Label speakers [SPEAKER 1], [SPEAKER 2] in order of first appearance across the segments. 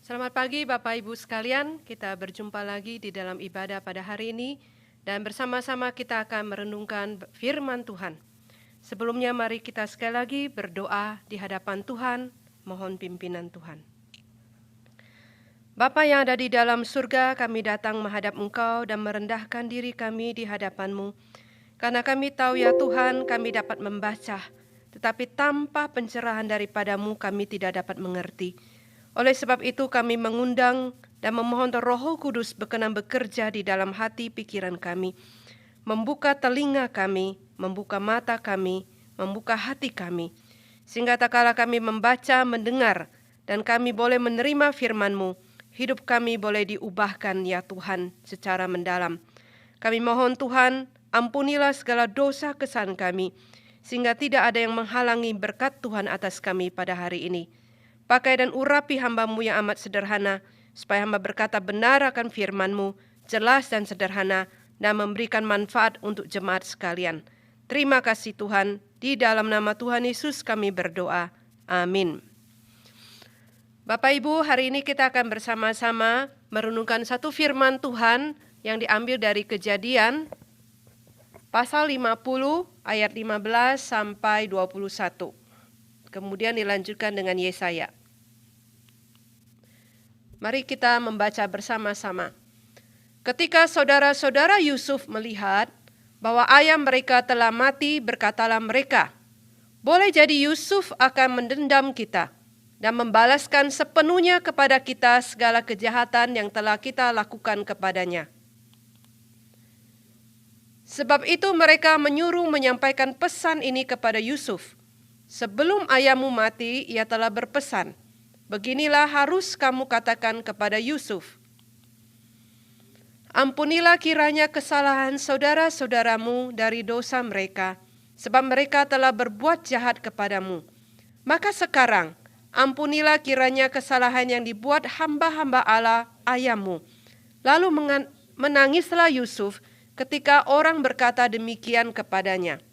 [SPEAKER 1] Selamat pagi Bapak Ibu sekalian, kita berjumpa lagi di dalam ibadah pada hari ini dan bersama-sama kita akan merenungkan firman Tuhan. Sebelumnya mari kita sekali lagi berdoa di hadapan Tuhan, mohon pimpinan Tuhan. Bapa yang ada di dalam surga, kami datang menghadap Engkau dan merendahkan diri kami di hadapan-Mu. Karena kami tahu ya Tuhan, kami dapat membaca, tetapi tanpa pencerahan daripada-Mu kami tidak dapat mengerti. Oleh sebab itu kami mengundang dan memohon Roh Kudus berkenan bekerja di dalam hati pikiran kami, membuka telinga kami, membuka mata kami, membuka hati kami, sehingga tak kala kami membaca, mendengar, dan kami boleh menerima firman-Mu, hidup kami boleh diubahkan ya Tuhan secara mendalam. Kami mohon Tuhan, ampunilah segala dosa kesalahan kami, sehingga tidak ada yang menghalangi berkat Tuhan atas kami pada hari ini. Pakai dan urapi hamba-Mu yang amat sederhana, supaya hamba berkata benar akan firman-Mu, jelas dan sederhana, dan memberikan manfaat untuk jemaat sekalian. Terima kasih Tuhan, di dalam nama Tuhan Yesus kami berdoa. Amin. Bapak Ibu, hari ini kita akan bersama-sama merenungkan satu firman Tuhan yang diambil dari Kejadian, pasal 50 ayat 15 sampai 21. Kemudian dilanjutkan dengan Yesaya. Mari kita membaca bersama-sama. Ketika saudara-saudara Yusuf melihat bahwa ayah mereka telah mati, berkatalah mereka, "Boleh jadi Yusuf akan mendendam kita dan membalaskan sepenuhnya kepada kita segala kejahatan yang telah kita lakukan kepadanya." Sebab itu mereka menyuruh menyampaikan pesan ini kepada Yusuf. "Sebelum ayahmu mati, ia telah berpesan, beginilah harus kamu katakan kepada Yusuf. Ampunilah kiranya kesalahan saudara-saudaramu dari dosa mereka, sebab mereka telah berbuat jahat kepadamu. Maka sekarang, ampunilah kiranya kesalahan yang dibuat hamba-hamba Allah ayahmu." Lalu menangislah Yusuf ketika orang berkata demikian kepadanya.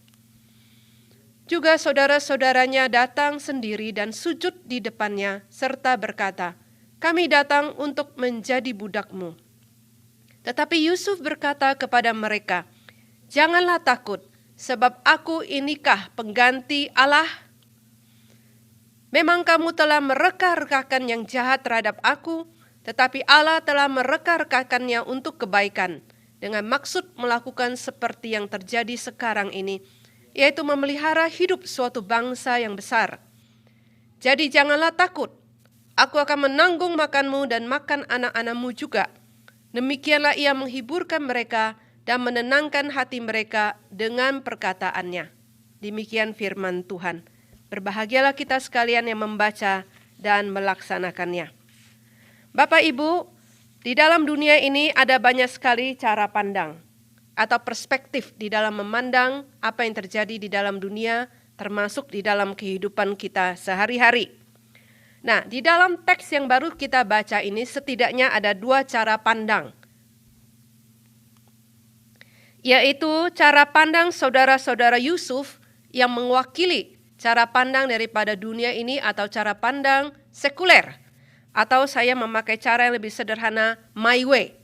[SPEAKER 1] Juga saudara-saudaranya datang sendiri dan sujud di depannya, serta berkata, "Kami datang untuk menjadi budakmu." Tetapi Yusuf berkata kepada mereka, "Janganlah takut, sebab aku inikah pengganti Allah? Memang kamu telah mereka-rekakan yang jahat terhadap aku, tetapi Allah telah mereka-rekakannya untuk kebaikan, dengan maksud melakukan seperti yang terjadi sekarang ini, yaitu memelihara hidup suatu bangsa yang besar. Jadi janganlah takut, aku akan menanggung makanmu dan makan anak-anakmu juga." Demikianlah ia menghiburkan mereka dan menenangkan hati mereka dengan perkataannya. Demikian firman Tuhan. Berbahagialah kita sekalian yang membaca dan melaksanakannya. Bapak Ibu, di dalam dunia ini ada banyak sekali cara pandang atau perspektif di dalam memandang apa yang terjadi di dalam dunia, termasuk di dalam kehidupan kita sehari-hari. Nah, di dalam teks yang baru kita baca ini setidaknya ada dua cara pandang, yaitu cara pandang saudara-saudara Yusuf yang mewakili cara pandang daripada dunia ini atau cara pandang sekuler, atau saya memakai cara yang lebih sederhana, my way.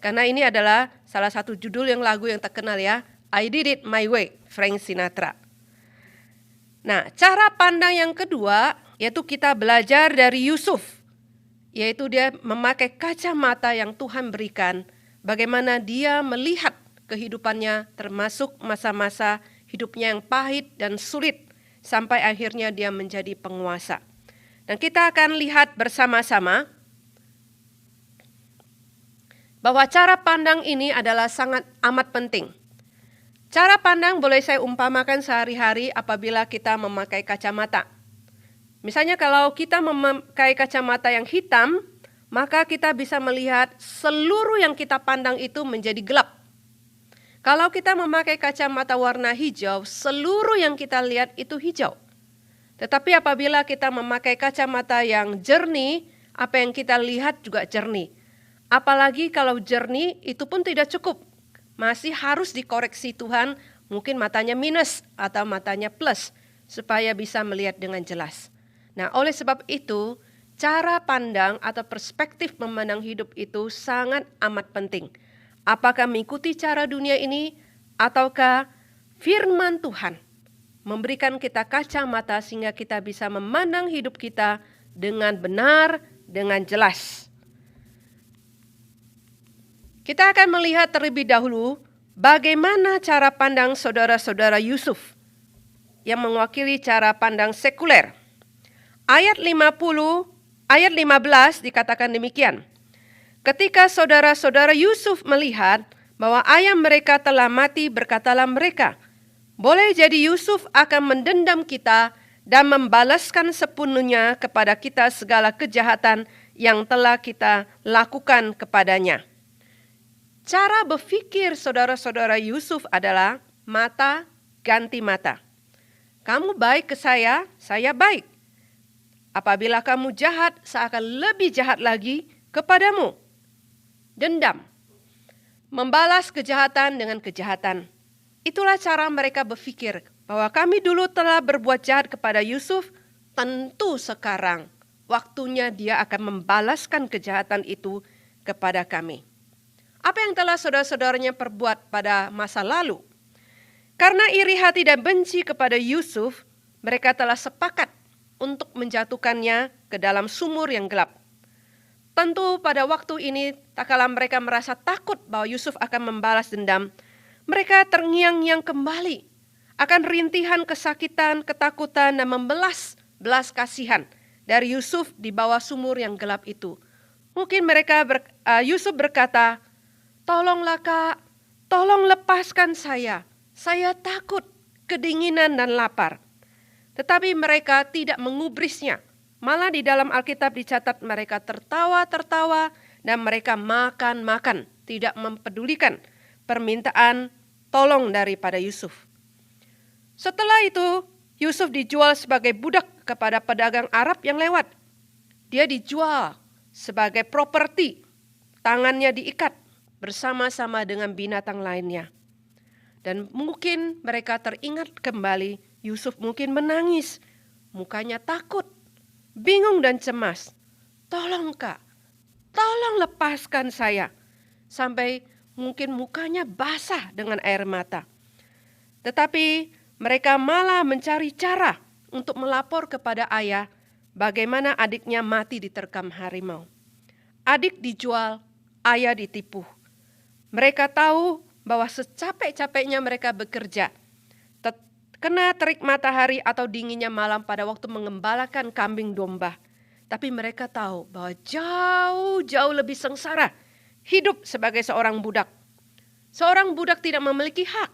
[SPEAKER 1] Karena ini adalah salah satu judul yang lagu yang terkenal ya, I Did It My Way, Frank Sinatra. Nah, cara pandang yang kedua yaitu kita belajar dari Yusuf, yaitu dia memakai kacamata yang Tuhan berikan, bagaimana dia melihat kehidupannya termasuk masa-masa hidupnya yang pahit dan sulit, sampai akhirnya dia menjadi penguasa. Dan kita akan lihat bersama-sama bahwa cara pandang ini adalah sangat amat penting. Cara pandang boleh saya umpamakan sehari-hari apabila kita memakai kacamata. Misalnya kalau kita memakai kacamata yang hitam, maka kita bisa melihat seluruh yang kita pandang itu menjadi gelap. Kalau kita memakai kacamata warna hijau, seluruh yang kita lihat itu hijau. Tetapi apabila kita memakai kacamata yang jernih, apa yang kita lihat juga jernih. Apalagi kalau jernih itu pun tidak cukup. Masih harus dikoreksi Tuhan, mungkin matanya minus atau matanya plus, supaya bisa melihat dengan jelas. Nah, oleh sebab itu, cara pandang atau perspektif memandang hidup itu sangat amat penting. Apakah mengikuti cara dunia ini ataukah firman Tuhan memberikan kita kacamata sehingga kita bisa memandang hidup kita dengan benar, dengan jelas. Kita akan melihat terlebih dahulu bagaimana cara pandang saudara-saudara Yusuf yang mewakili cara pandang sekuler. Ayat 15 dikatakan demikian. Ketika saudara-saudara Yusuf melihat bahwa ayah mereka telah mati, berkatalah mereka, boleh jadi Yusuf akan mendendam kita dan membalaskan sepenuhnya kepada kita segala kejahatan yang telah kita lakukan kepadanya. Cara berpikir saudara-saudara Yusuf adalah mata ganti mata. Kamu baik ke saya baik. Apabila kamu jahat, saya akan lebih jahat lagi kepadamu. Dendam. Membalas kejahatan dengan kejahatan. Itulah cara mereka berpikir bahwa kami dulu telah berbuat jahat kepada Yusuf, tentu sekarang waktunya dia akan membalaskan kejahatan itu kepada kami. Apa yang telah saudara-saudaranya perbuat pada masa lalu? Karena iri hati dan benci kepada Yusuf, mereka telah sepakat untuk menjatuhkannya ke dalam sumur yang gelap. Tentu pada waktu ini, tak kala mereka merasa takut bahwa Yusuf akan membalas dendam, mereka terngiang-ngiang kembali akan rintihan kesakitan, ketakutan, dan belas kasihan dari Yusuf di bawah sumur yang gelap itu. Mungkin Yusuf berkata, "Tolonglah Kak, tolong lepaskan saya takut, kedinginan dan lapar." Tetapi mereka tidak mengubrisnya. Malah di dalam Alkitab dicatat mereka tertawa-tertawa dan mereka makan-makan, tidak mempedulikan permintaan tolong daripada Yusuf. Setelah itu, Yusuf dijual sebagai budak kepada pedagang Arab yang lewat. Dia dijual sebagai properti, tangannya diikat bersama-sama dengan binatang lainnya. Dan mungkin mereka teringat kembali, Yusuf mungkin menangis, mukanya takut, bingung dan cemas. "Tolong Kak, tolong lepaskan saya." Sampai mungkin mukanya basah dengan air mata. Tetapi mereka malah mencari cara untuk melapor kepada ayah bagaimana adiknya mati diterkam harimau. Adik dijual, ayah ditipu. Mereka tahu bahwa secapek-capeknya mereka bekerja, kena terik matahari atau dinginnya malam pada waktu mengembalakan kambing domba. Tapi mereka tahu bahwa jauh-jauh lebih sengsara hidup sebagai seorang budak. Seorang budak tidak memiliki hak,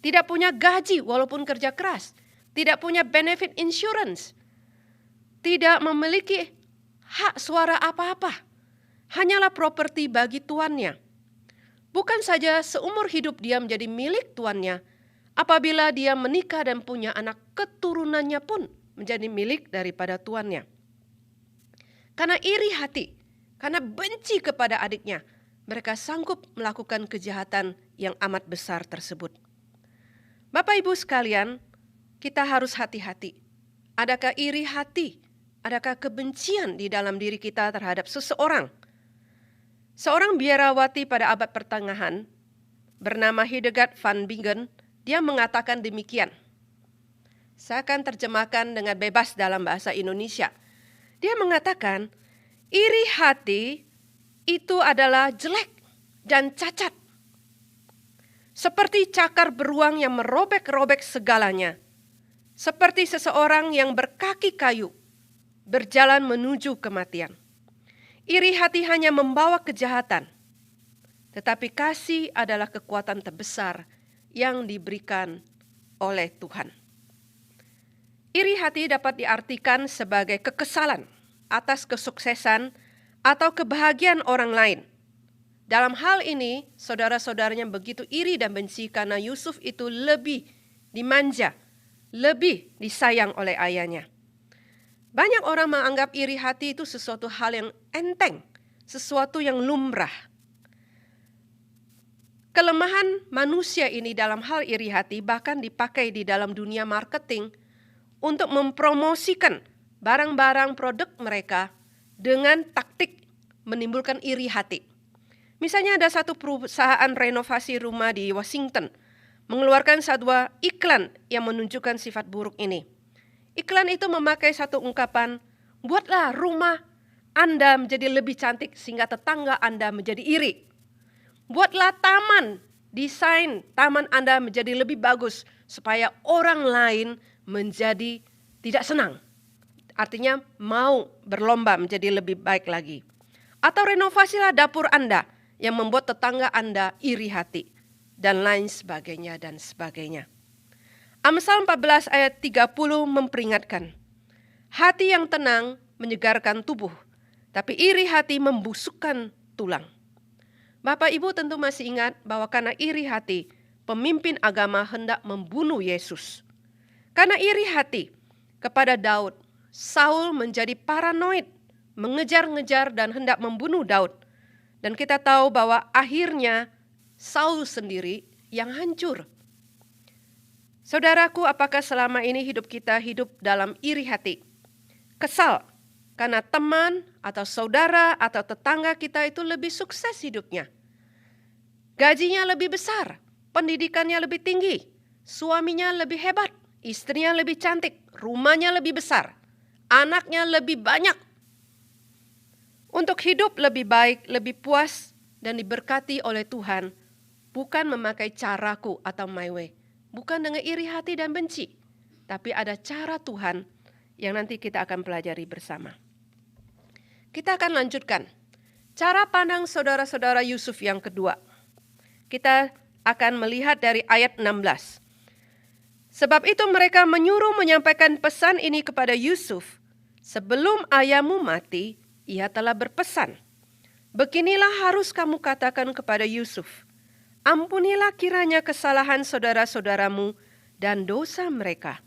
[SPEAKER 1] tidak punya gaji walaupun kerja keras, tidak punya benefit insurance, tidak memiliki hak suara apa-apa, hanyalah properti bagi tuannya. Bukan saja seumur hidup dia menjadi milik tuannya, apabila dia menikah dan punya anak, keturunannya pun menjadi milik daripada tuannya. Karena iri hati, karena benci kepada adiknya, mereka sanggup melakukan kejahatan yang amat besar tersebut. Bapak Ibu sekalian, kita harus hati-hati. Adakah iri hati? Adakah kebencian di dalam diri kita terhadap seseorang? Seorang biarawati pada abad pertengahan bernama Hildegard van Bingen, dia mengatakan demikian. Saya akan terjemahkan dengan bebas dalam bahasa Indonesia. Dia mengatakan, iri hati itu adalah jelek dan cacat. Seperti cakar beruang yang merobek-robek segalanya. Seperti seseorang yang berkaki kayu, berjalan menuju kematian. Iri hati hanya membawa kejahatan, tetapi kasih adalah kekuatan terbesar yang diberikan oleh Tuhan. Iri hati dapat diartikan sebagai kekesalan atas kesuksesan atau kebahagiaan orang lain. Dalam hal ini, saudara-saudaranya begitu iri dan benci karena Yusuf itu lebih dimanja, lebih disayang oleh ayahnya. Banyak orang menganggap iri hati itu sesuatu hal yang enteng, sesuatu yang lumrah. Kelemahan manusia ini dalam hal iri hati bahkan dipakai di dalam dunia marketing untuk mempromosikan barang-barang produk mereka dengan taktik menimbulkan iri hati. Misalnya ada satu perusahaan renovasi rumah di Washington mengeluarkan sebuah iklan yang menunjukkan sifat buruk ini. Iklan itu memakai satu ungkapan, buatlah rumah Anda menjadi lebih cantik sehingga tetangga Anda menjadi iri. Buatlah taman, desain taman Anda menjadi lebih bagus supaya orang lain menjadi tidak senang. Artinya mau berlomba menjadi lebih baik lagi. Atau renovasilah dapur Anda yang membuat tetangga Anda iri hati. Dan lain sebagainya dan sebagainya. Amsal 14 ayat 30 memperingatkan. Hati yang tenang menyegarkan tubuh, tapi iri hati membusukkan tulang. Bapak Ibu tentu masih ingat bahwa karena iri hati, pemimpin agama hendak membunuh Yesus. Karena iri hati kepada Daud, Saul menjadi paranoid, mengejar-ngejar dan hendak membunuh Daud. Dan kita tahu bahwa akhirnya Saul sendiri yang hancur. Saudaraku, apakah selama ini hidup kita hidup dalam iri hati? Kesal karena teman atau saudara atau tetangga kita itu lebih sukses hidupnya. Gajinya lebih besar, pendidikannya lebih tinggi, suaminya lebih hebat, istrinya lebih cantik, rumahnya lebih besar, anaknya lebih banyak. Untuk hidup lebih baik, lebih puas, dan diberkati oleh Tuhan, bukan memakai caraku atau my way, bukan dengan iri hati dan benci, tapi ada cara Tuhan yang nanti kita akan pelajari bersama. Kita akan lanjutkan cara pandang saudara-saudara Yusuf yang kedua. Kita akan melihat dari ayat 16. Sebab itu mereka menyuruh menyampaikan pesan ini kepada Yusuf. Sebelum ayahmu mati, ia telah berpesan. Beginilah harus kamu katakan kepada Yusuf. Ampunilah kiranya kesalahan saudara-saudaramu dan dosa mereka.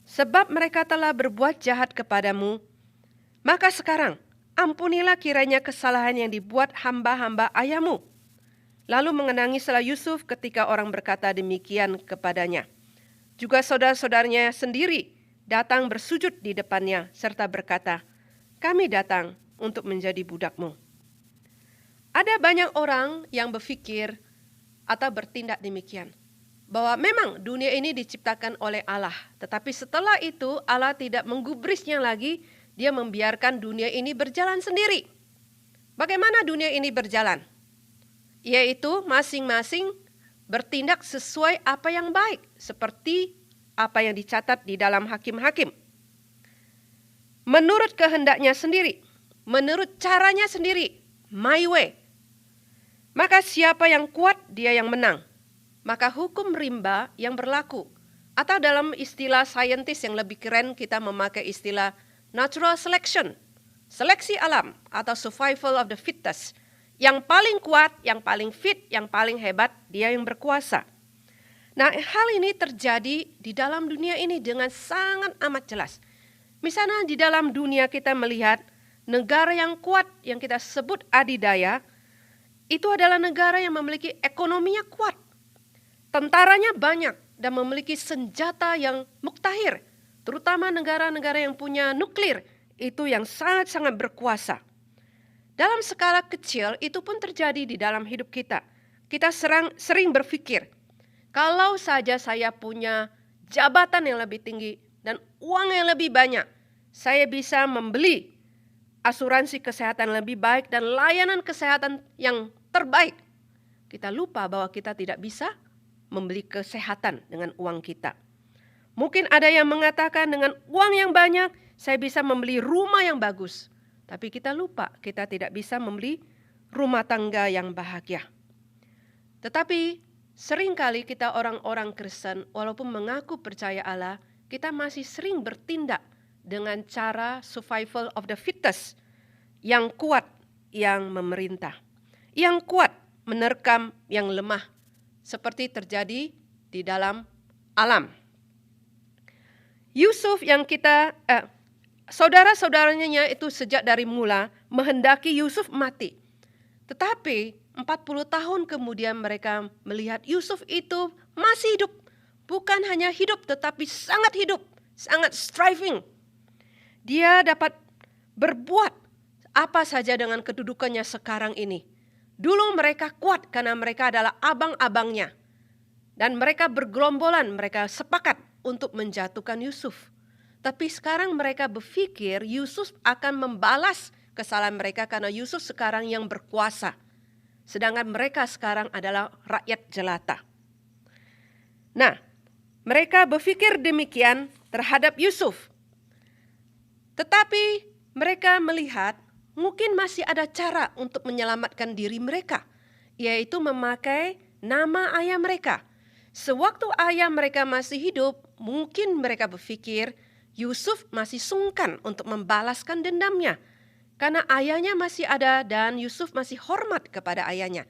[SPEAKER 1] Sebab mereka telah berbuat jahat kepadamu. Maka sekarang, ampunilah kiranya kesalahan yang dibuat hamba-hamba ayahmu. Lalu mengenangislah Yusuf ketika orang berkata demikian kepadanya. Juga saudara-saudaranya sendiri datang bersujud di depannya serta berkata, kami datang untuk menjadi budakmu. Ada banyak orang yang berpikir atau bertindak demikian. Bahwa memang dunia ini diciptakan oleh Allah. Tetapi setelah itu Allah tidak menggubrisnya lagi. Dia membiarkan dunia ini berjalan sendiri. Bagaimana dunia ini berjalan? Yaitu masing-masing bertindak sesuai apa yang baik. Seperti apa yang dicatat di dalam Hakim-Hakim. Menurut kehendaknya sendiri. Menurut caranya sendiri. My way. Maka siapa yang kuat, dia yang menang. Maka hukum rimba yang berlaku. Atau dalam istilah saintis yang lebih keren, kita memakai istilah natural selection. Seleksi alam atau survival of the fittest. Yang paling kuat, yang paling fit, yang paling hebat, dia yang berkuasa. Nah, hal ini terjadi di dalam dunia ini dengan sangat amat jelas. Misalnya di dalam dunia kita melihat negara yang kuat yang kita sebut adidaya, itu adalah negara yang memiliki ekonominya kuat. Tentaranya banyak dan memiliki senjata yang muktahir. Terutama negara-negara yang punya nuklir, itu yang sangat-sangat berkuasa. Dalam skala kecil, itu pun terjadi di dalam hidup kita. Kita sering berpikir, kalau saja saya punya jabatan yang lebih tinggi dan uang yang lebih banyak, saya bisa membeli asuransi kesehatan lebih baik dan layanan kesehatan yang terbaik. Kita lupa bahwa kita tidak bisa membeli kesehatan dengan uang kita. Mungkin ada yang mengatakan dengan uang yang banyak, saya bisa membeli rumah yang bagus. Tapi kita lupa, kita tidak bisa membeli rumah tangga yang bahagia. Tetapi seringkali kita orang-orang Kristen, walaupun mengaku percaya Allah, kita masih sering bertindak dengan cara survival of the fittest, yang kuat, yang memerintah. Yang kuat menerkam yang lemah, seperti terjadi di dalam alam. Yusuf yang saudara-saudaranya itu sejak dari mula menghendaki Yusuf mati. Tetapi 40 tahun kemudian mereka melihat Yusuf itu masih hidup. Bukan hanya hidup tetapi sangat hidup, sangat striving. Dia dapat berbuat Apa saja dengan kedudukannya sekarang ini. Dulu mereka kuat karena mereka adalah abang-abangnya. Dan mereka bergelombolan, mereka sepakat untuk menjatuhkan Yusuf. Tapi sekarang mereka berpikir Yusuf akan membalas kesalahan mereka karena Yusuf sekarang yang berkuasa. Sedangkan mereka sekarang adalah rakyat jelata. Nah, mereka berpikir demikian terhadap Yusuf. Tetapi mereka melihat mungkin masih ada cara untuk menyelamatkan diri mereka, yaitu memakai nama ayah mereka. Sewaktu ayah mereka masih hidup, mungkin mereka berpikir Yusuf masih sungkan untuk membalaskan dendamnya. Karena ayahnya masih ada dan Yusuf masih hormat kepada ayahnya.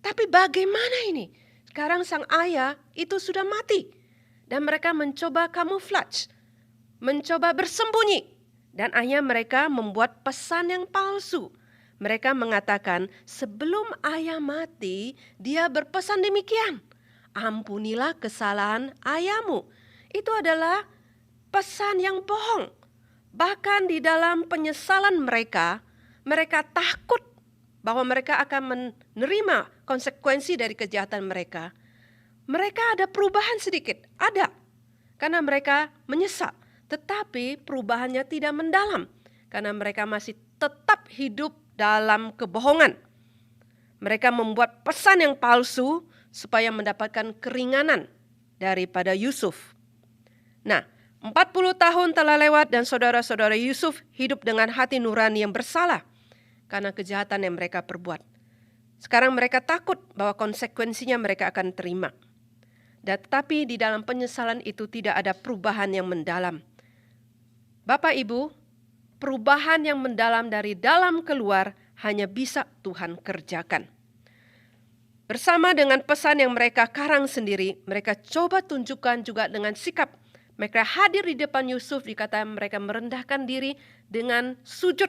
[SPEAKER 1] Tapi bagaimana ini? Sekarang sang ayah itu sudah mati. Dan mereka mencoba camouflage, mencoba bersembunyi. Dan ayah mereka membuat pesan yang palsu. Mereka mengatakan sebelum ayah mati, dia berpesan demikian. Ampunilah kesalahan ayahmu. Itu adalah pesan yang bohong. Bahkan di dalam penyesalan mereka, mereka takut bahwa mereka akan menerima konsekuensi dari kejahatan mereka. Mereka ada perubahan sedikit, ada. Karena mereka menyesal. Tetapi perubahannya tidak mendalam. Karena mereka masih tetap hidup dalam kebohongan. Mereka membuat pesan yang palsu supaya mendapatkan keringanan daripada Yusuf. Nah, 40 tahun telah lewat dan saudara-saudara Yusuf hidup dengan hati nurani yang bersalah karena kejahatan yang mereka perbuat. Sekarang mereka takut bahwa konsekuensinya mereka akan terima. Tetapi di dalam penyesalan itu tidak ada perubahan yang mendalam. Bapak Ibu, perubahan yang mendalam dari dalam keluar hanya bisa Tuhan kerjakan. Bersama dengan pesan yang mereka karang sendiri, mereka coba tunjukkan juga dengan sikap. Mereka hadir di depan Yusuf, dikatakan mereka merendahkan diri dengan sujud,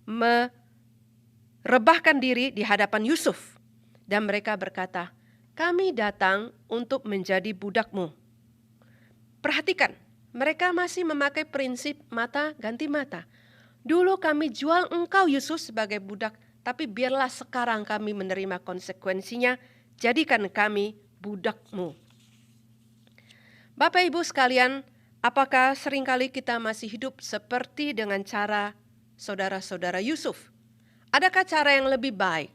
[SPEAKER 1] merebahkan diri di hadapan Yusuf. Dan mereka berkata, kami datang untuk menjadi budakmu. Perhatikan, mereka masih memakai prinsip mata ganti mata. Dulu kami jual engkau Yusuf sebagai budak, tapi biarlah sekarang kami menerima konsekuensinya, jadikan kami budakmu. Bapak Ibu sekalian, apakah seringkali kita masih hidup seperti dengan cara saudara-saudara Yusuf? Adakah cara yang lebih baik?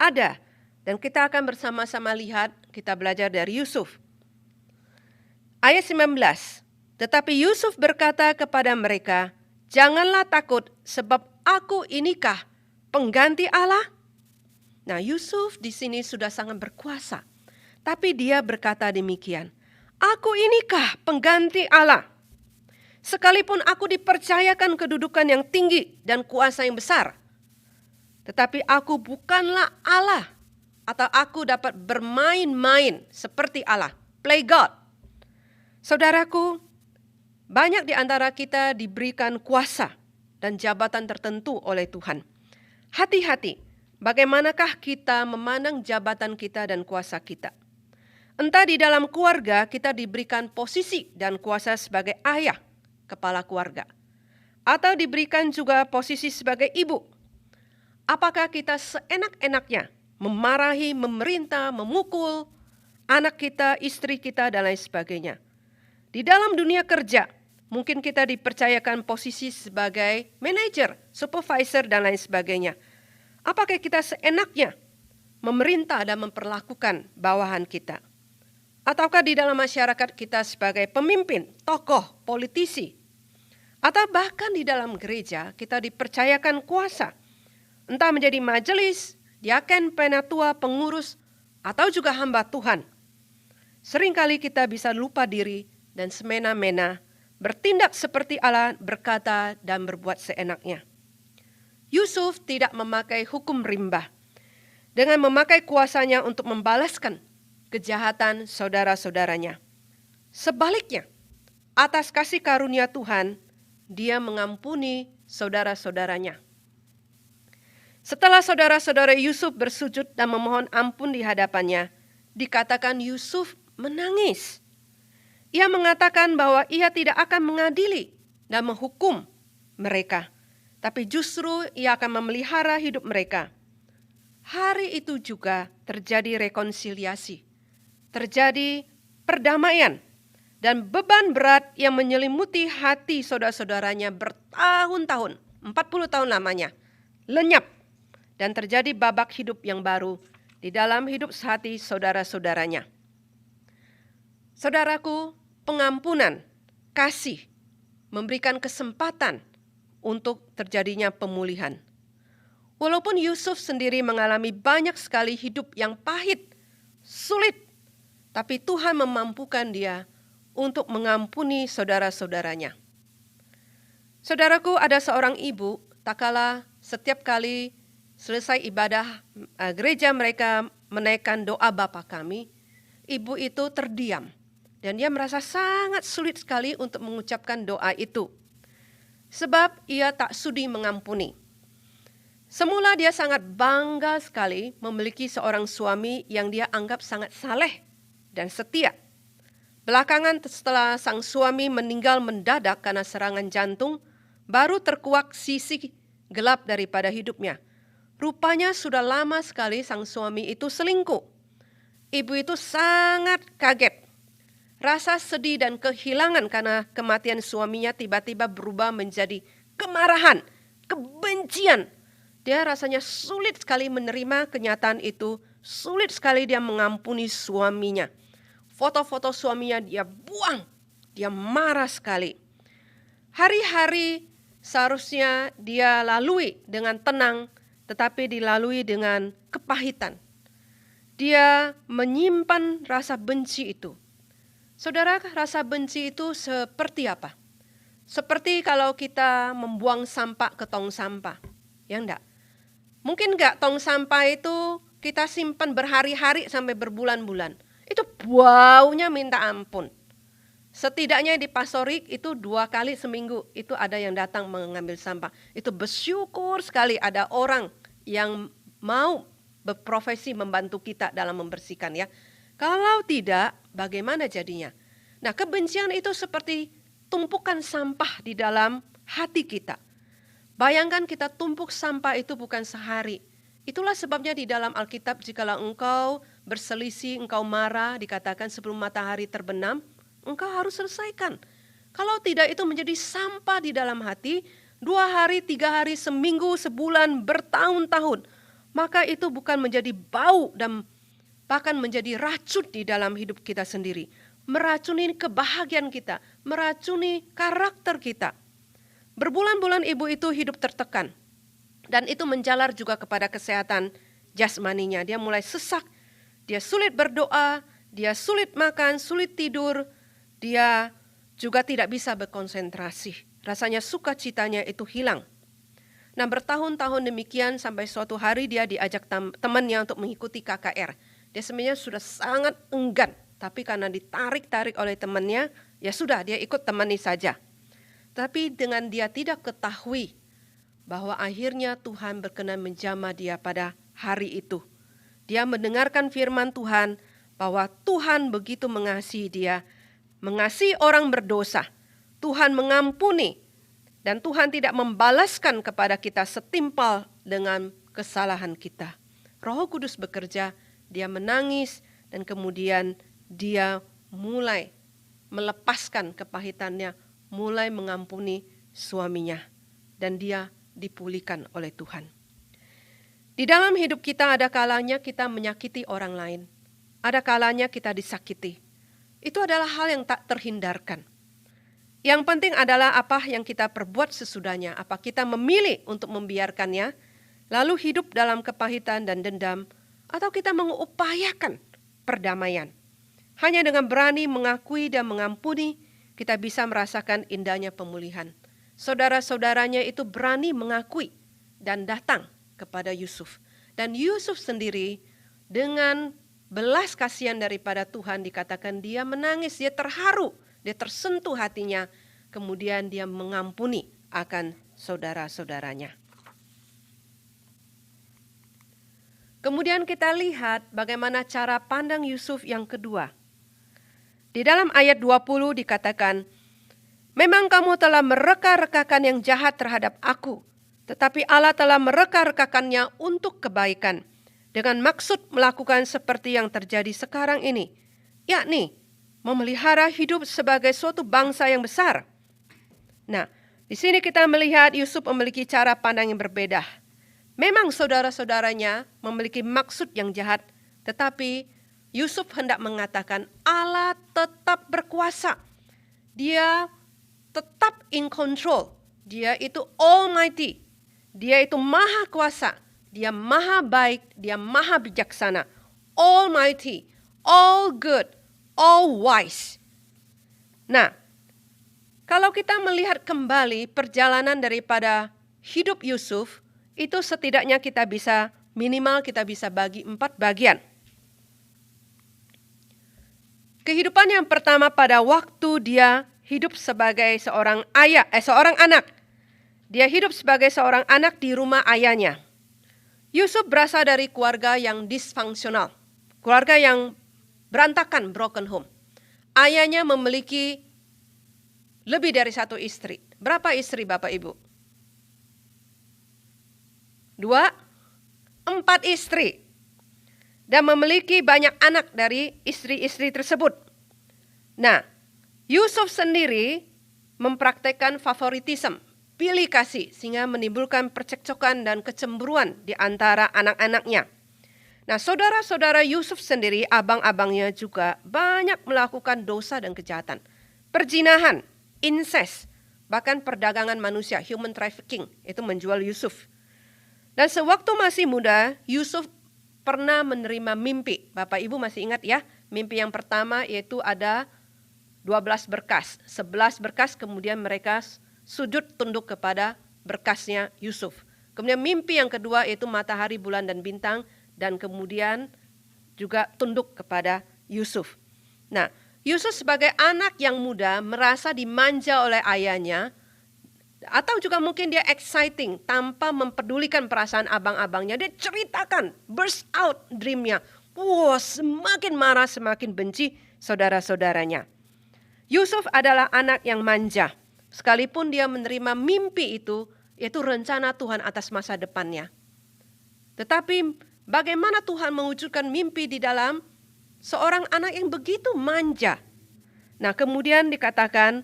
[SPEAKER 1] Ada, dan kita akan bersama-sama lihat, kita belajar dari Yusuf. Ayat 19, tetapi Yusuf berkata kepada mereka, janganlah takut sebab aku inikah pengganti Allah? Nah, Yusuf di sini sudah sangat berkuasa. Tapi dia berkata demikian, aku inikah pengganti Allah? Sekalipun aku dipercayakan kedudukan yang tinggi dan kuasa yang besar. Tetapi aku bukanlah Allah. Atau aku dapat bermain-main seperti Allah. Play God. Saudaraku, banyak di antara kita diberikan kuasa dan jabatan tertentu oleh Tuhan. Hati-hati, bagaimanakah kita memandang jabatan kita dan kuasa kita. Entah di dalam keluarga kita diberikan posisi dan kuasa sebagai ayah, kepala keluarga. Atau diberikan juga posisi sebagai ibu. Apakah kita seenak-enaknya memarahi, memerintah, memukul anak kita, istri kita, dan lain sebagainya. Di dalam dunia kerja, mungkin kita dipercayakan posisi sebagai manajer, supervisor, dan lain sebagainya. Apakah kita seenaknya memerintah dan memperlakukan bawahan kita? Ataukah di dalam masyarakat kita sebagai pemimpin, tokoh, politisi? Atau bahkan di dalam gereja kita dipercayakan kuasa. Entah menjadi majelis, diaken, penatua, pengurus, atau juga hamba Tuhan. Seringkali kita bisa lupa diri dan semena-mena bertindak seperti Allah, berkata dan berbuat seenaknya. Yusuf tidak memakai hukum rimba dengan memakai kuasanya untuk membalaskan kejahatan saudara-saudaranya. Sebaliknya, atas kasih karunia Tuhan, dia mengampuni saudara-saudaranya. Setelah saudara-saudara Yusuf bersujud dan memohon ampun di hadapannya, dikatakan Yusuf menangis. Ia mengatakan bahwa ia tidak akan mengadili dan menghukum mereka. tapi justru ia akan memelihara hidup mereka. Hari itu juga terjadi rekonsiliasi, terjadi perdamaian, dan beban berat yang menyelimuti hati saudara-saudaranya bertahun-tahun, 40 tahun lamanya, lenyap, dan terjadi babak hidup yang baru di dalam hidup hati saudara-saudaranya. Saudaraku, pengampunan, kasih, memberikan kesempatan untuk terjadinya pemulihan. Walaupun Yusuf sendiri mengalami banyak sekali hidup yang pahit, sulit, tapi Tuhan memampukan dia untuk mengampuni saudara-saudaranya. Saudaraku, ada seorang ibu, tak kala setiap kali selesai ibadah gereja mereka menaikkan doa Bapa Kami, ibu itu terdiam. Dan dia merasa sangat sulit sekali untuk mengucapkan doa itu. Sebab ia tak sudi mengampuni. Semula dia sangat bangga sekali memiliki seorang suami yang dia anggap sangat saleh dan setia. Belakangan setelah sang suami meninggal mendadak karena serangan jantung, baru terkuak sisi gelap daripada hidupnya. Rupanya sudah lama sekali sang suami itu selingkuh. Ibu itu sangat kaget. Rasa sedih dan kehilangan karena kematian suaminya tiba-tiba berubah menjadi kemarahan, kebencian. Dia rasanya sulit sekali menerima kenyataan itu, sulit sekali dia mengampuni suaminya. Foto-foto suaminya dia buang, dia marah sekali. Hari-hari seharusnya dia lalui dengan tenang, tetapi dilalui dengan kepahitan. Dia menyimpan rasa benci itu. Saudara, rasa benci itu seperti apa? Seperti kalau kita membuang sampah ke tong sampah, ya enggak? Mungkin enggak tong sampah itu kita simpan berhari-hari sampai berbulan-bulan. Itu baunya minta ampun. Setidaknya di Pastorik itu 2 kali seminggu itu ada yang datang mengambil sampah. Itu bersyukur sekali ada orang yang mau berprofesi membantu kita dalam membersihkan ya. Kalau tidak, bagaimana jadinya? Nah, kebencian itu seperti tumpukan sampah di dalam hati kita. Bayangkan kita tumpuk sampah itu bukan sehari. Itulah sebabnya di dalam Alkitab jikalau engkau berselisih, engkau marah, dikatakan sebelum matahari terbenam, engkau harus selesaikan. Kalau tidak itu menjadi sampah di dalam hati, 2 hari, 3 hari, seminggu, sebulan, bertahun-tahun. Maka itu bukan menjadi bau dan bahkan menjadi racun di dalam hidup kita sendiri. Meracuni kebahagiaan kita, meracuni karakter kita. Berbulan-bulan ibu itu hidup tertekan. Dan itu menjalar juga kepada kesehatan jasmaninya. Dia mulai sesak, dia sulit berdoa, dia sulit makan, sulit tidur. Dia juga tidak bisa berkonsentrasi. Rasanya sukacitanya itu hilang. Nah, bertahun-tahun demikian sampai suatu hari dia diajak temannya untuk mengikuti KKR. Dia sebenarnya sudah sangat enggan. Tapi karena ditarik-tarik oleh temannya, ya sudah dia ikut temani saja. Tapi dengan dia tidak ketahui bahwa akhirnya Tuhan berkenan menjamah dia pada hari itu. Dia mendengarkan firman Tuhan bahwa Tuhan begitu mengasihi dia, mengasihi orang berdosa. Tuhan mengampuni dan Tuhan tidak membalaskan kepada kita setimpal dengan kesalahan kita. Roh Kudus bekerja, dia menangis dan kemudian dia mulai melepaskan kepahitannya, mulai mengampuni suaminya, dan dia dipulihkan oleh Tuhan. Di dalam hidup kita ada kalanya kita menyakiti orang lain, ada kalanya kita disakiti. Itu adalah hal yang tak terhindarkan. Yang penting adalah apa yang kita perbuat sesudahnya, apa kita memilih untuk membiarkannya, lalu hidup dalam kepahitan dan dendam, atau kita mengupayakan perdamaian. Hanya dengan berani mengakui dan mengampuni, kita bisa merasakan indahnya pemulihan. Saudara-saudaranya itu berani mengakui dan datang kepada Yusuf. Dan Yusuf sendiri dengan belas kasihan daripada Tuhan dikatakan dia menangis, dia terharu, dia tersentuh hatinya. Kemudian dia mengampuni akan saudara-saudaranya. Kemudian kita lihat bagaimana cara pandang Yusuf yang kedua. Di dalam ayat 20 dikatakan, memang kamu telah mereka-rekakan yang jahat terhadap aku, Tetapi Allah telah mereka-rekakannya untuk kebaikan, dengan maksud melakukan seperti yang terjadi sekarang ini, yakni memelihara hidup sebagai suatu bangsa yang besar. Nah, di sini kita melihat Yusuf memiliki cara pandang yang berbeda. Memang saudara-saudaranya memiliki maksud yang jahat, tetapi Yusuf hendak mengatakan Allah tetap berkuasa. Dia tetap in control. Dia itu almighty. Dia itu maha kuasa. Dia maha baik. Dia maha bijaksana. Almighty, all good, all wise. Nah, kalau kita melihat kembali perjalanan daripada hidup Yusuf, itu setidaknya kita bisa bagi 4 bagian. Kehidupan yang pertama pada waktu dia hidup sebagai seorang anak. Dia hidup sebagai seorang anak di rumah ayahnya. Yusuf berasal dari keluarga yang disfungsional, keluarga yang berantakan, broken home. Ayahnya memiliki lebih dari 1 istri. Berapa istri Bapak Ibu? 2, 4 istri. Dan memiliki banyak anak dari istri-istri tersebut. Nah, Yusuf sendiri mempraktekkan favoritisme, pilih kasih, sehingga menimbulkan percekcokan dan kecemburuan di antara anak-anaknya. Nah, saudara-saudara Yusuf sendiri, abang-abangnya juga banyak melakukan dosa dan kejahatan. Perzinahan, incest, bahkan perdagangan manusia, human trafficking, itu menjual Yusuf. Dan sewaktu masih muda, Yusuf pernah menerima mimpi. Bapak Ibu masih ingat ya, mimpi yang pertama yaitu ada 12 berkas. 11 berkas kemudian mereka sujud tunduk kepada berkasnya Yusuf. Kemudian mimpi yang kedua yaitu matahari, bulan, dan bintang. Dan kemudian juga tunduk kepada Yusuf. Nah, Yusuf sebagai anak yang muda merasa dimanja oleh ayahnya. Atau juga mungkin dia exciting tanpa mempedulikan perasaan abang-abangnya. Dia ceritakan, burst out dreamnya. Wah, semakin marah, semakin benci saudara-saudaranya. Yusuf adalah anak yang manja. Sekalipun dia menerima mimpi itu, yaitu rencana Tuhan atas masa depannya. Tetapi bagaimana Tuhan mewujudkan mimpi di dalam seorang anak yang begitu manja? Nah, kemudian dikatakan,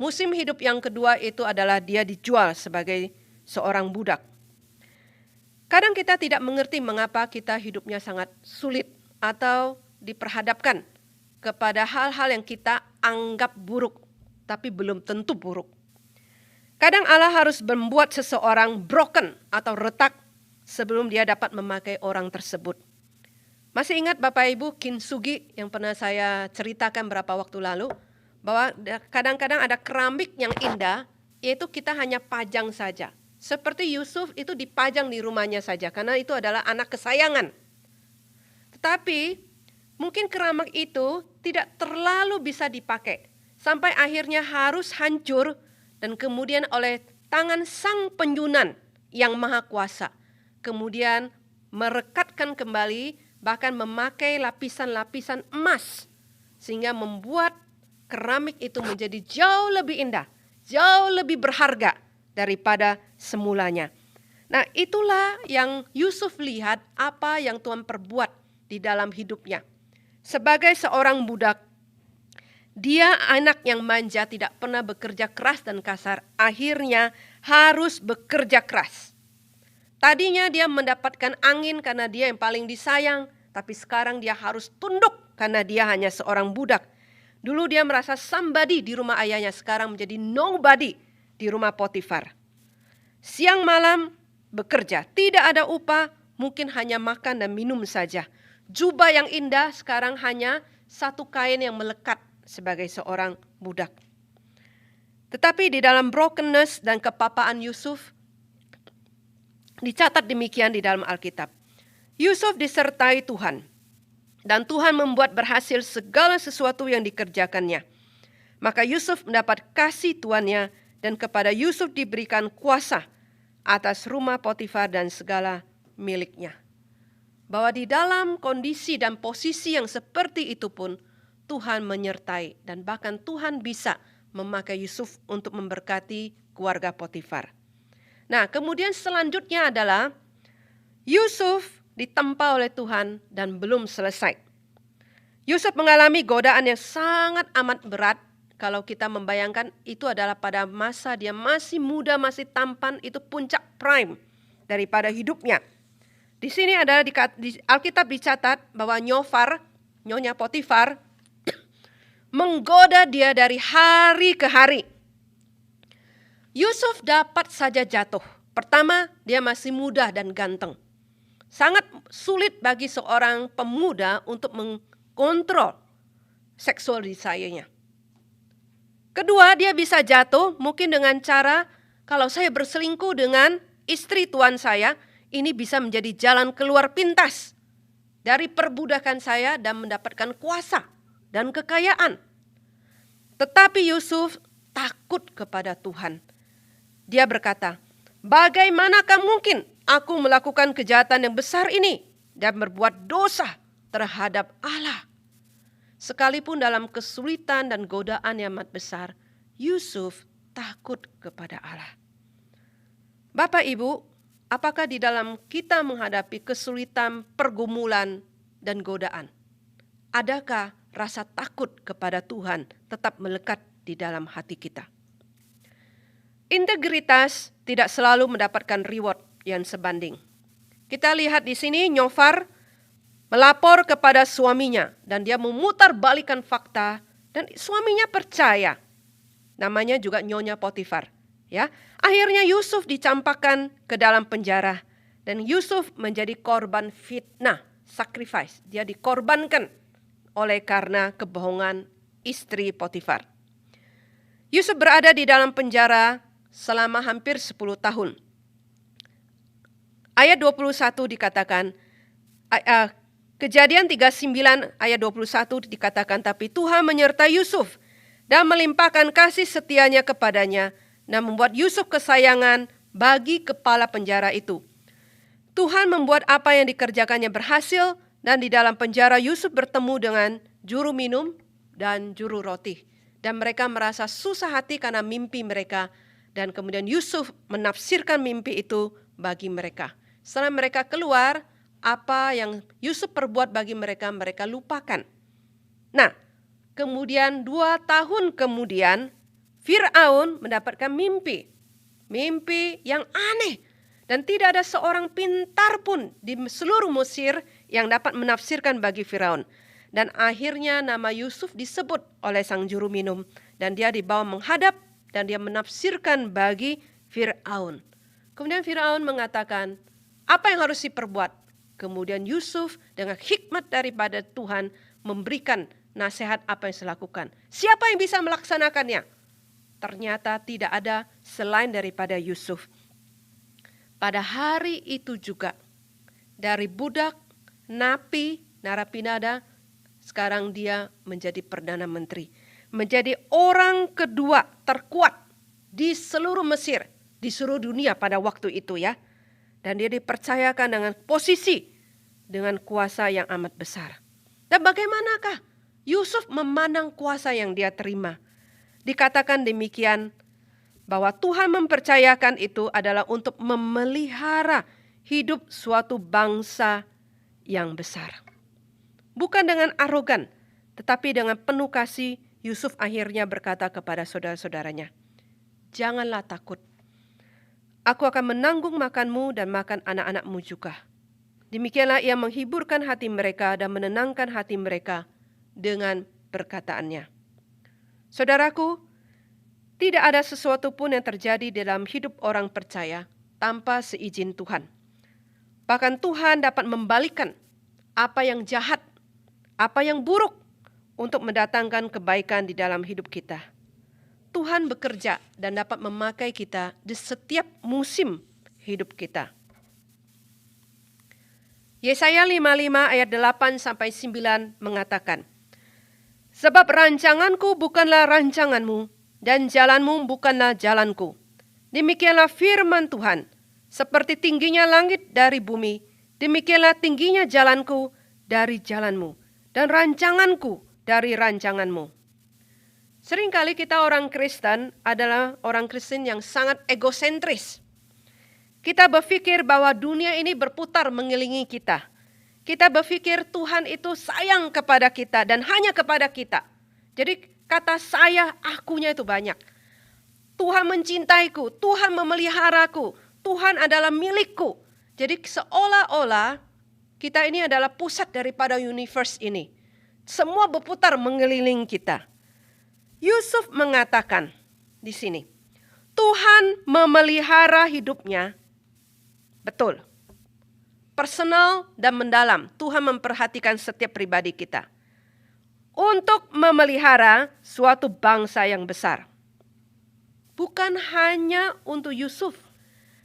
[SPEAKER 1] musim hidup yang kedua itu adalah dia dijual sebagai seorang budak. Kadang kita tidak mengerti mengapa kita hidupnya sangat sulit atau diperhadapkan kepada hal-hal yang kita anggap buruk, tapi belum tentu buruk. Kadang Allah harus membuat seseorang broken atau retak sebelum dia dapat memakai orang tersebut. Masih ingat Bapak Ibu kintsugi yang pernah saya ceritakan beberapa waktu lalu? Bahwa kadang-kadang ada keramik yang indah, yaitu kita hanya pajang saja. Seperti Yusuf itu dipajang di rumahnya saja, karena itu adalah anak kesayangan. Tetapi mungkin keramik itu tidak terlalu bisa dipakai, sampai akhirnya harus hancur, dan kemudian oleh tangan sang penyunan yang maha kuasa, kemudian merekatkan kembali, bahkan memakai lapisan-lapisan emas, sehingga membuat keramik itu menjadi jauh lebih indah, jauh lebih berharga daripada semulanya. Nah, itulah yang Yusuf lihat apa yang Tuhan perbuat di dalam hidupnya. Sebagai seorang budak, dia anak yang manja, tidak pernah bekerja keras dan kasar, akhirnya harus bekerja keras. Tadinya dia mendapatkan angin karena dia yang paling disayang, tapi sekarang dia harus tunduk karena dia hanya seorang budak. Dulu dia merasa somebody di rumah ayahnya, sekarang menjadi nobody di rumah Potifar. Siang malam bekerja, tidak ada upah, mungkin hanya makan dan minum saja. Jubah yang indah sekarang hanya satu kain yang melekat sebagai seorang budak. Tetapi di dalam brokenness dan kepapaan Yusuf, dicatat demikian di dalam Alkitab. Yusuf disertai Tuhan. Dan Tuhan membuat berhasil segala sesuatu yang dikerjakannya. Maka Yusuf mendapat kasih tuannya, dan kepada Yusuf diberikan kuasa atas rumah Potifar dan segala miliknya. Bahwa di dalam kondisi dan posisi yang seperti itu pun Tuhan menyertai, dan bahkan Tuhan bisa memakai Yusuf untuk memberkati keluarga Potifar. Nah, kemudian selanjutnya adalah Yusuf ditempa oleh Tuhan dan belum selesai. Yusuf mengalami godaan yang sangat amat berat. Kalau kita membayangkan itu adalah pada masa dia masih muda, masih tampan, itu puncak prime daripada hidupnya. Di sini adalah di Alkitab dicatat bahwa Nyonya Potifar, menggoda dia dari hari ke hari. Yusuf dapat saja jatuh. Pertama, dia masih muda dan ganteng. Sangat sulit bagi seorang pemuda untuk mengkontrol seksual desire-nya. Kedua, dia bisa jatuh mungkin dengan cara, kalau saya berselingkuh dengan istri tuan saya, ini bisa menjadi jalan keluar pintas dari perbudakan saya dan mendapatkan kuasa dan kekayaan. Tetapi Yusuf takut kepada Tuhan. Dia berkata, bagaimanakah mungkin aku melakukan kejahatan yang besar ini dan berbuat dosa terhadap Allah? Sekalipun dalam kesulitan dan godaan yang amat besar, Yusuf takut kepada Allah. Bapak Ibu, apakah di dalam kita menghadapi kesulitan, pergumulan, dan godaan, adakah rasa takut kepada Tuhan tetap melekat di dalam hati kita? Integritas tidak selalu mendapatkan reward yang sebanding. Kita lihat di sini Nyofar melapor kepada suaminya dan dia memutarbalikkan fakta dan suaminya percaya. Namanya juga Nyonya Potifar, ya. Akhirnya Yusuf dicampakkan ke dalam penjara dan Yusuf menjadi korban fitnah, sacrifice. Dia dikorbankan oleh karena kebohongan istri Potifar. Yusuf berada di dalam penjara selama hampir 10 tahun. Ayat 21 dikatakan, Kejadian 39 ayat 21 dikatakan, tapi Tuhan menyertai Yusuf dan melimpahkan kasih setianya kepadanya dan membuat Yusuf kesayangan bagi kepala penjara itu. Tuhan membuat apa yang dikerjakannya berhasil dan di dalam penjara Yusuf bertemu dengan juru minum dan juru roti. Dan mereka merasa susah hati karena mimpi mereka dan kemudian Yusuf menafsirkan mimpi itu bagi mereka. Setelah mereka keluar, apa yang Yusuf perbuat bagi mereka, mereka lupakan. Nah, kemudian 2 tahun kemudian, Fir'aun mendapatkan mimpi. Mimpi yang aneh. Dan tidak ada seorang pintar pun di seluruh Mesir yang dapat menafsirkan bagi Firaun. Dan akhirnya nama Yusuf disebut oleh sang juru minum. Dan dia dibawa menghadap dan dia menafsirkan bagi Fir'aun. Kemudian Fir'aun mengatakan, apa yang harus diperbuat? Kemudian Yusuf dengan hikmat daripada Tuhan memberikan nasihat apa yang harus dilakukan. Siapa yang bisa melaksanakannya? Ternyata tidak ada selain daripada Yusuf. Pada hari itu juga, dari budak, napi, narapidana, sekarang dia menjadi Perdana Menteri. Menjadi orang kedua terkuat di seluruh Mesir, di seluruh dunia pada waktu itu ya. Dan dia dipercayakan dengan posisi, dengan kuasa yang amat besar. Dan bagaimanakah Yusuf memandang kuasa yang dia terima? Dikatakan demikian, bahwa Tuhan mempercayakan itu adalah untuk memelihara hidup suatu bangsa yang besar. Bukan dengan arogan, tetapi dengan penuh kasih, Yusuf akhirnya berkata kepada saudara-saudaranya, janganlah takut. Aku akan menanggung makanmu dan makan anak-anakmu juga. Demikianlah ia menghiburkan hati mereka dan menenangkan hati mereka dengan perkataannya. Saudaraku, tidak ada sesuatu pun yang terjadi dalam hidup orang percaya tanpa seizin Tuhan. Bahkan Tuhan dapat membalikkan apa yang jahat, apa yang buruk untuk mendatangkan kebaikan di dalam hidup kita. Tuhan bekerja dan dapat memakai kita di setiap musim hidup kita. Yesaya 55 ayat 8-9 mengatakan, sebab rancanganku bukanlah rancanganmu, dan jalanmu bukanlah jalanku. Demikianlah firman Tuhan, seperti tingginya langit dari bumi, demikianlah tingginya jalanku dari jalanmu, dan rancanganku dari rancanganmu. Seringkali kita orang Kristen adalah orang Kristen yang sangat egosentris. Kita berpikir bahwa dunia ini berputar mengelilingi kita. Kita berpikir Tuhan itu sayang kepada kita dan hanya kepada kita. Jadi kata saya, akunya itu banyak. Tuhan mencintaiku, Tuhan memeliharaku, Tuhan adalah milikku. Jadi seolah-olah kita ini adalah pusat daripada universe ini. Semua berputar mengelilingi kita. Yusuf mengatakan di sini, Tuhan memelihara hidupnya. Betul. Personal dan mendalam. Tuhan memperhatikan setiap pribadi kita. Untuk memelihara suatu bangsa yang besar. Bukan hanya untuk Yusuf,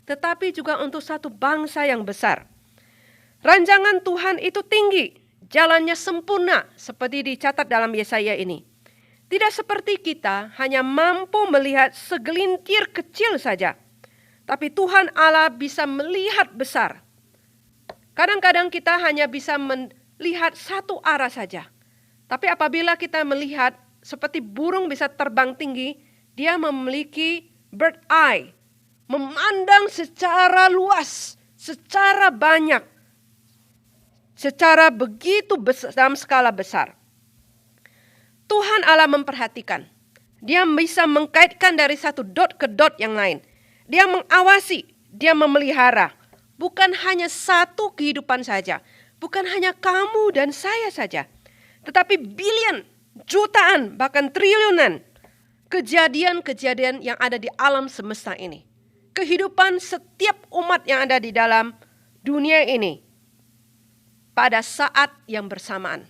[SPEAKER 1] tetapi juga untuk satu bangsa yang besar. Rancangan Tuhan itu tinggi, jalannya sempurna seperti dicatat dalam Yesaya ini. Tidak seperti kita hanya mampu melihat segelintir kecil saja. Tapi Tuhan Allah bisa melihat besar. Kadang-kadang kita hanya bisa melihat satu arah saja. Tapi apabila kita melihat seperti burung bisa terbang tinggi, dia memiliki bird eye. Memandang secara luas, secara banyak. Secara begitu besar, dalam skala besar. Tuhan Allah memperhatikan. Dia bisa mengkaitkan dari satu dot ke dot yang lain. Dia mengawasi, dia memelihara. Bukan hanya satu kehidupan saja. Bukan hanya kamu dan saya saja. Tetapi bilion, jutaan, bahkan triliunan kejadian-kejadian yang ada di alam semesta ini. Kehidupan setiap umat yang ada di dalam dunia ini. Pada saat yang bersamaan.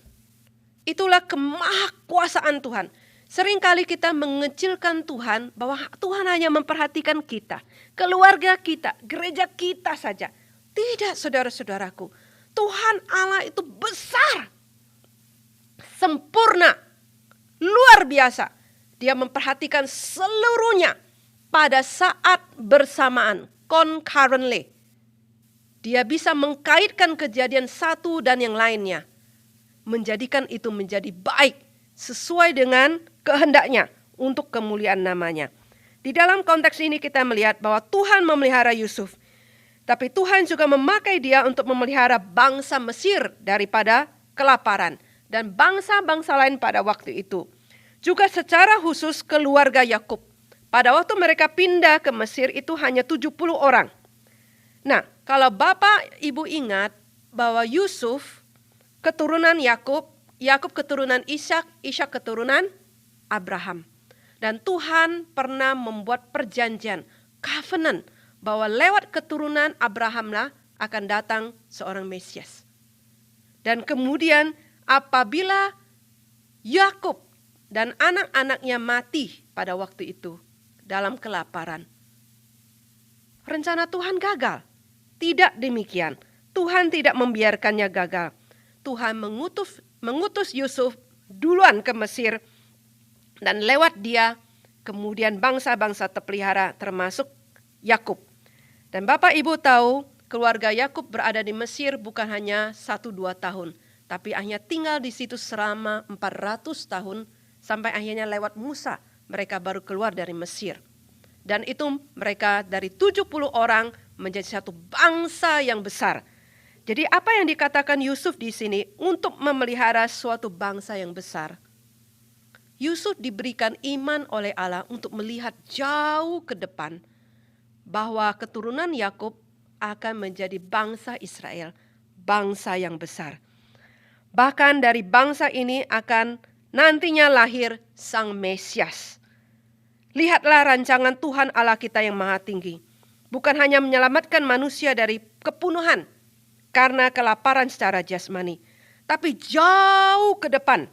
[SPEAKER 1] Itulah kemahakuasaan Tuhan. Seringkali kita mengecilkan Tuhan bahwa Tuhan hanya memperhatikan kita, keluarga kita, gereja kita saja. Tidak, saudara-saudaraku. Tuhan Allah itu besar, sempurna, luar biasa. Dia memperhatikan seluruhnya pada saat bersamaan, concurrently. Dia bisa mengkaitkan kejadian satu dan yang lainnya. Menjadikan itu menjadi baik sesuai dengan kehendaknya untuk kemuliaan namanya. Di dalam konteks ini kita melihat bahwa Tuhan memelihara Yusuf. Tapi Tuhan juga memakai dia untuk memelihara bangsa Mesir daripada kelaparan. Dan bangsa-bangsa lain pada waktu itu. Juga secara khusus keluarga Yakub. Pada waktu mereka pindah ke Mesir itu hanya 70 orang. Nah, kalau Bapak Ibu ingat bahwa Yusuf keturunan Yakub, Yakub keturunan Ishak, Ishak keturunan Abraham. Dan Tuhan pernah membuat perjanjian, covenant, bahwa lewat keturunan Abrahamlah akan datang seorang Mesias. Dan kemudian apabila Yakub dan anak-anaknya mati pada waktu itu dalam kelaparan, rencana Tuhan gagal. Tidak demikian. Tuhan tidak membiarkannya gagal. Tuhan mengutus Yusuf duluan ke Mesir dan lewat dia kemudian bangsa-bangsa terpelihara termasuk Yakub. Dan Bapak Ibu tahu keluarga Yakub berada di Mesir bukan hanya 1-2 tahun, tapi hanya tinggal di situ selama 400 tahun sampai akhirnya lewat Musa mereka baru keluar dari Mesir. Dan itu mereka dari 70 orang menjadi satu bangsa yang besar. Jadi apa yang dikatakan Yusuf di sini untuk memelihara suatu bangsa yang besar? Yusuf diberikan iman oleh Allah untuk melihat jauh ke depan bahwa keturunan Yakub akan menjadi bangsa Israel, bangsa yang besar. Bahkan dari bangsa ini akan nantinya lahir Sang Mesias. Lihatlah rancangan Tuhan Allah kita yang maha tinggi. Bukan hanya menyelamatkan manusia dari kepunuhan karena kelaparan secara jasmani, tapi jauh ke depan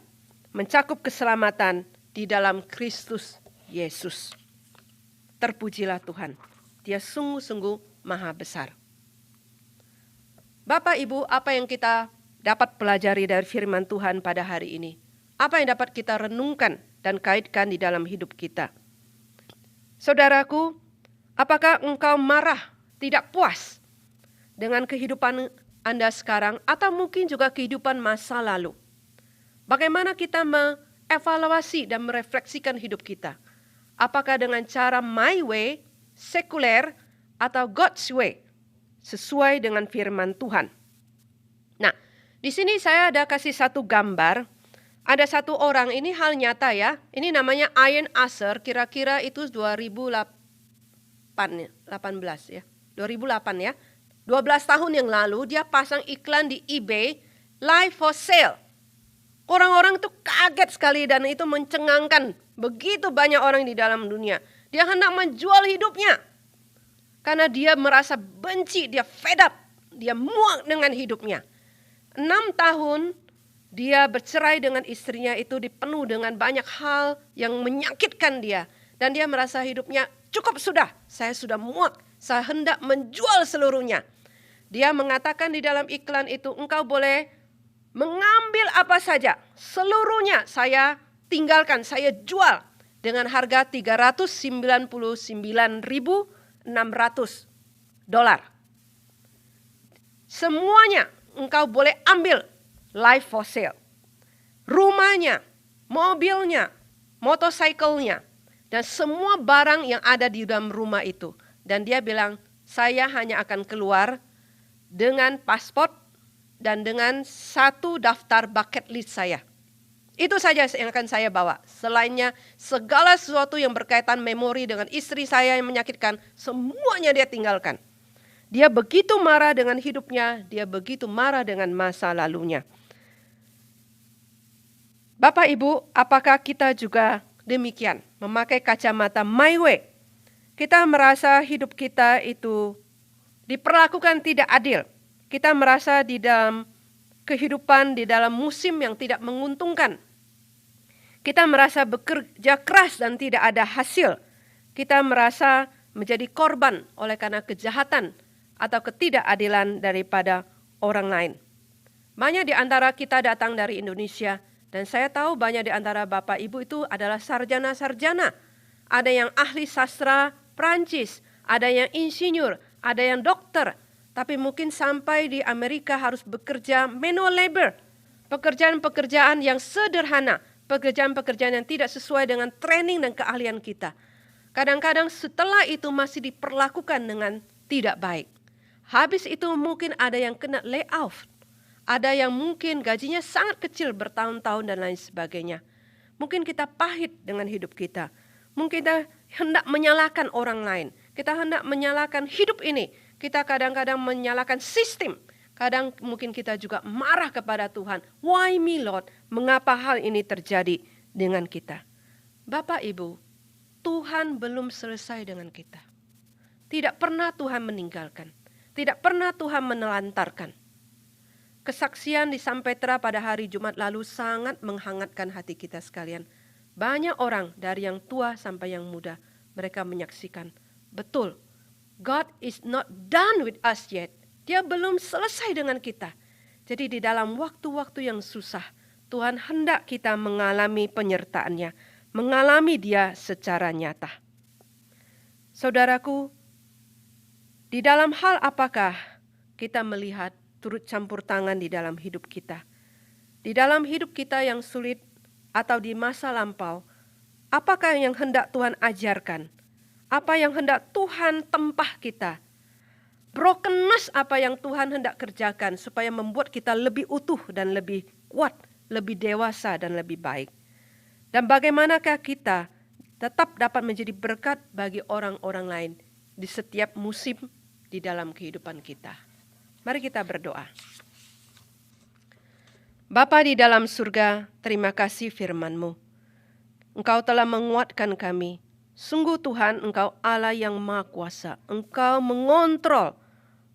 [SPEAKER 1] mencakup keselamatan di dalam Kristus Yesus. Terpujilah Tuhan, Dia sungguh-sungguh maha besar. Bapak Ibu, apa yang kita dapat pelajari dari firman Tuhan pada hari ini? Apa yang dapat kita renungkan dan kaitkan di dalam hidup kita? Saudaraku, apakah engkau marah, tidak puas dengan kehidupan Anda sekarang atau mungkin juga kehidupan masa lalu? Bagaimana kita mengevaluasi dan merefleksikan hidup kita? Apakah dengan cara my way, sekuler, atau God's way, sesuai dengan firman Tuhan. Nah, di sini saya ada kasih satu gambar. Ada satu orang, ini hal nyata ya. Ini namanya Ian Asher, kira-kira itu 2018 ya. 2008 ya. 12 tahun yang lalu dia pasang iklan di eBay, live for sale. Orang-orang tuh kaget sekali dan itu mencengangkan. Begitu banyak orang di dalam dunia. Dia hendak menjual hidupnya. Karena dia merasa benci, dia fed up. Dia muak dengan hidupnya. 6 tahun dia bercerai dengan istrinya itu dipenuh dengan banyak hal yang menyakitkan dia. Dan dia merasa hidupnya cukup sudah. Saya sudah muak. Saya hendak menjual seluruhnya. Dia mengatakan di dalam iklan itu, engkau boleh mengambil apa saja. Seluruhnya saya tinggalkan, saya jual dengan harga $399.600. Semuanya engkau boleh ambil live for sale. Rumahnya, mobilnya, motorcycle-nya, dan semua barang yang ada di dalam rumah itu. Dan dia bilang, saya hanya akan keluar dengan paspor dan dengan satu daftar bucket list saya. Itu saja yang akan saya bawa. Selainnya segala sesuatu yang berkaitan memori dengan istri saya yang menyakitkan, semuanya dia tinggalkan. Dia begitu marah dengan hidupnya, dia begitu marah dengan masa lalunya. Bapak Ibu, apakah kita juga demikian? Memakai kacamata my way. Kita merasa hidup kita itu diperlakukan tidak adil. Kita merasa di dalam kehidupan, di dalam musim yang tidak menguntungkan. Kita merasa bekerja keras dan tidak ada hasil. Kita merasa menjadi korban oleh karena kejahatan atau ketidakadilan daripada orang lain. Banyak di antara kita datang dari Indonesia, dan saya tahu banyak di antara Bapak Ibu itu adalah sarjana-sarjana. Ada yang ahli sastra Prancis, ada yang insinyur, ada yang dokter. Tapi mungkin sampai di Amerika harus bekerja manual labor. Pekerjaan-pekerjaan yang sederhana. Pekerjaan-pekerjaan yang tidak sesuai dengan training dan keahlian kita. Kadang-kadang setelah itu masih diperlakukan dengan tidak baik. Habis itu mungkin ada yang kena layoff. Ada yang mungkin gajinya sangat kecil bertahun-tahun dan lain sebagainya. Mungkin kita pahit dengan hidup kita. Mungkin kita hendak menyalahkan orang lain. Kita hendak menyalahkan hidup ini. Kita kadang-kadang menyalahkan sistem. Kadang mungkin kita juga marah kepada Tuhan. Why me Lord? Mengapa hal ini terjadi dengan kita? Bapak Ibu, Tuhan belum selesai dengan kita. Tidak pernah Tuhan meninggalkan. Tidak pernah Tuhan menelantarkan. Kesaksian di San Petra pada hari Jumat lalu sangat menghangatkan hati kita sekalian. Banyak orang dari yang tua sampai yang muda, mereka menyaksikan, betul, God is not done with us yet. Dia belum selesai dengan kita. Jadi di dalam waktu-waktu yang susah, Tuhan hendak kita mengalami penyertaan-Nya, mengalami Dia secara nyata. Saudaraku, di dalam hal apakah kita melihat turut campur tangan di dalam hidup kita? Di dalam hidup kita yang sulit atau di masa lampau, apakah yang hendak Tuhan ajarkan? Apa yang hendak Tuhan tempah kita? Brokenness apa yang Tuhan hendak kerjakan supaya membuat kita lebih utuh dan lebih kuat, lebih dewasa dan lebih baik? Dan bagaimanakah kita tetap dapat menjadi berkat bagi orang-orang lain di setiap musim di dalam kehidupan kita? Mari kita berdoa. Bapa di dalam surga, terima kasih firman-Mu. Engkau telah menguatkan kami. Sungguh Tuhan, Engkau Allah yang Maha Kuasa. Engkau mengontrol.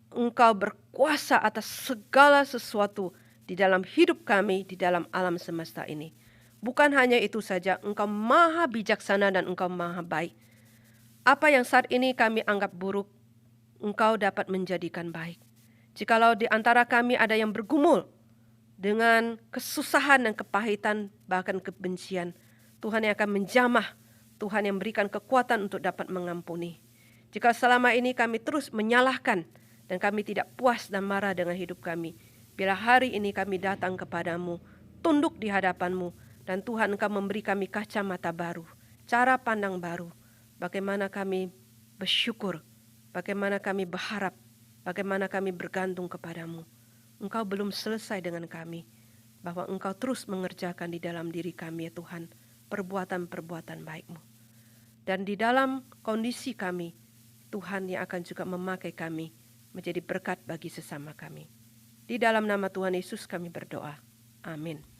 [SPEAKER 1] Engkau berkuasa atas segala sesuatu di dalam hidup kami, di dalam alam semesta ini. Bukan hanya itu saja, Engkau Maha bijaksana dan Engkau Maha baik. Apa yang saat ini kami anggap buruk, Engkau dapat menjadikan baik. Jikalau di antara kami ada yang bergumul dengan kesusahan dan kepahitan, bahkan kebencian, Tuhan yang akan menjamah, Tuhan yang memberikan kekuatan untuk dapat mengampuni. Jika selama ini kami terus menyalahkan dan kami tidak puas dan marah dengan hidup kami, bila hari ini kami datang kepadamu, tunduk di hadapanmu, dan Tuhan Engkau memberi kami kacamata baru, cara pandang baru, bagaimana kami bersyukur bagaimana kami berharap, bagaimana kami bergantung kepadamu. Engkau belum selesai dengan kami, bahwa Engkau terus mengerjakan di dalam diri kami ya Tuhan, perbuatan-perbuatan baik-Mu. Dan di dalam kondisi kami, Tuhan yang akan juga memakai kami menjadi berkat bagi sesama kami. Di dalam nama Tuhan Yesus kami berdoa. Amin.